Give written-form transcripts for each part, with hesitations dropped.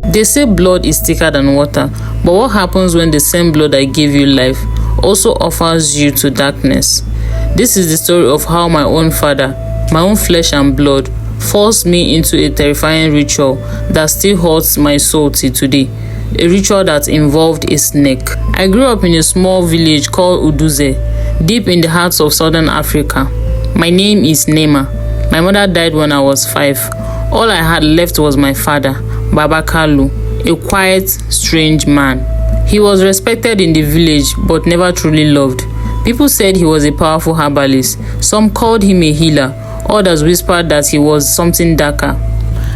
They say blood is thicker than water, but what happens when the same blood that gave you life also offers you to darkness? This is the story of how my own father, my own flesh and blood, forced me into a terrifying ritual that still haunts my soul till today. A ritual that involved a snake. I grew up in a small village called Uduze, deep in the heart of southern Africa. My name is Neema. My mother died when I was 5. All I had left was my father, Baba Kalu, a quiet, strange man. He was respected in the village but never truly loved. People said he was a powerful herbalist. Some called him a healer. Others whispered that he was something darker.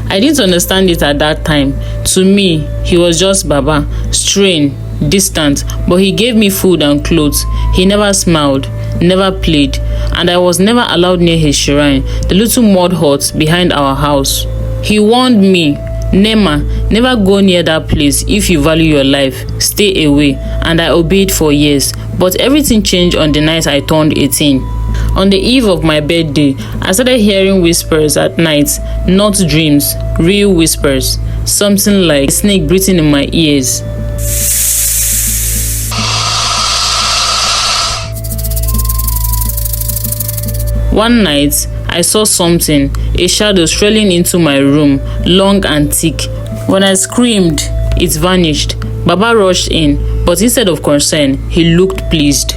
I didn't understand it at that time. To me, he was just Baba, strange, distant, but he gave me food and clothes. He never smiled, never played, and I was never allowed near his shrine, the little mud hut behind our house. He warned me, Neema, never go near that place. If you value your life, stay away. And I obeyed for years, but everything changed on the night I turned 18. On the eve of my birthday, I started hearing whispers at night, not dreams, real whispers. Something like a snake breathing in my ears. One night, I saw something, a shadow strolling into my room, long and thick. When I screamed, it vanished. Baba rushed in, but instead of concern, he looked pleased.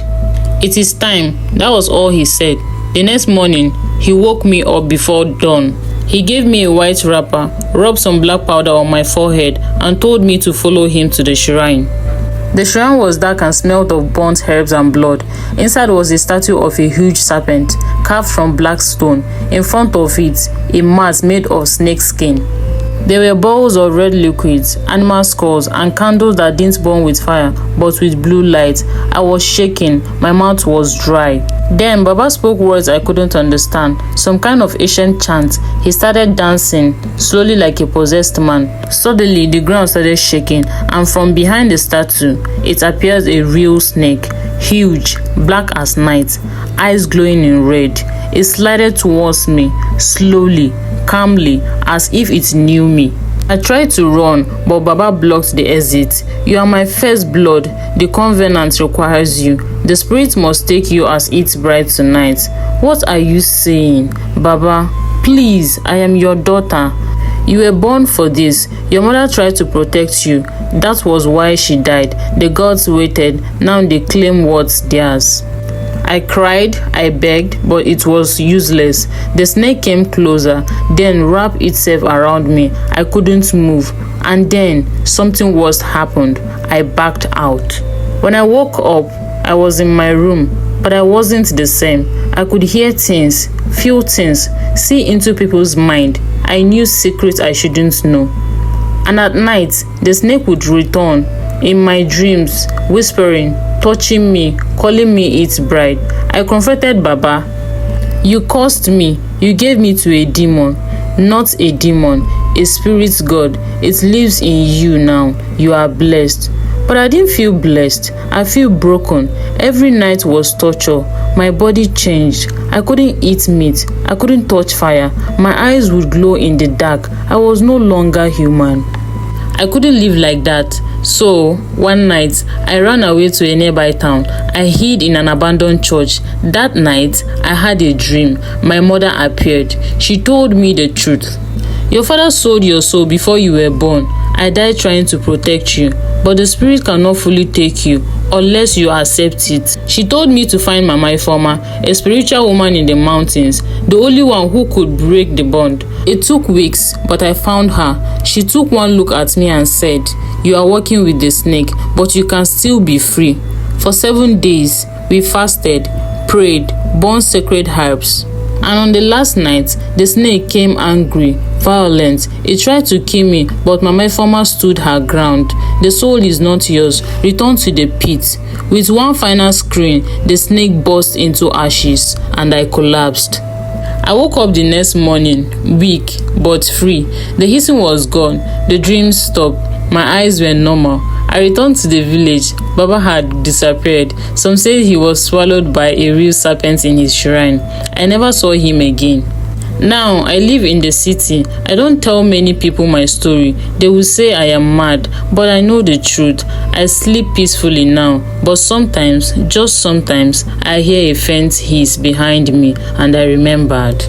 It is time, that was all he said. The next morning, he woke me up before dawn. He gave me a white wrapper, rubbed some black powder on my forehead, and told me to follow him to the shrine. The shrine was dark and smelled of burnt herbs and blood. Inside was a statue of a huge serpent, carved from black stone. In front of it, a mat made of snake skin. There were bowls of red liquids, animal skulls, and candles that didn't burn with fire, but with blue light. I was shaking. My mouth was dry. Then Baba spoke words I couldn't understand, some kind of ancient chant. He started dancing, slowly like a possessed man. Suddenly, the ground started shaking, and from behind the statue, it appeared a real snake, huge, black as night, eyes glowing in red. It slided towards me, slowly, calmly, as if it knew me. I tried to run, but Baba blocked the exit. You are my first blood. The covenant requires you. The spirit must take you as its bride tonight. What are you saying? Baba, please, I am your daughter. You were born for this. Your mother tried to protect you. That was why she died. The gods waited. Now they claim what's theirs. I cried, I begged, but it was useless. The snake came closer, then wrapped itself around me. I couldn't move. And then something worse happened. I backed out. When I woke up, I was in my room, but I wasn't the same. I could hear things, feel things, see into people's mind. I knew secrets I shouldn't know. And at night, the snake would return in my dreams, whispering, touching me, calling me its bride. I confronted Baba. You cursed me. You gave me to a demon. Not a demon, a spirit god. It lives in you now. You are blessed. But I didn't feel blessed. I feel broken. Every night was torture. My body changed. I couldn't eat meat. I couldn't touch fire. My eyes would glow in the dark. I was no longer human. I couldn't live like that. So, one night, I ran away to a nearby town. I hid in an abandoned church. That night, I had a dream. My mother appeared. She told me the truth. Your father sold your soul before you were born. I died trying to protect you, but the spirit cannot fully take you unless you accept it. She told me to find Mama Ifoma, a spiritual woman in the mountains, the only one who could break the bond. It took weeks, but I found her. She took one look at me and said, you are working with the snake, but you can still be free. For 7 days, we fasted, prayed, burned sacred herbs. And on the last night, the snake came angry, violent. It tried to kill me, but Mama Ifoma stood her ground. The soul is not yours. Return to the pit. With one final scream, the snake burst into ashes, and I collapsed. I woke up the next morning, weak but free. The hissing was gone. The dream stopped. My eyes were normal. I returned to the village. Baba had disappeared. Some said he was swallowed by a real serpent in his shrine. I never saw him again. Now I live in the city. I don't tell many people my story. They will say I am mad, but I know the truth. I sleep peacefully now, but sometimes, just sometimes, I hear a faint hiss behind me and I remembered.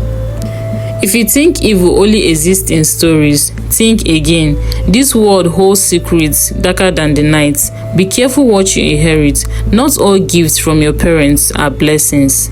If you think evil only exists in stories, think again. This world holds secrets darker than the night. Be careful what you inherit. Not all gifts from your parents are blessings.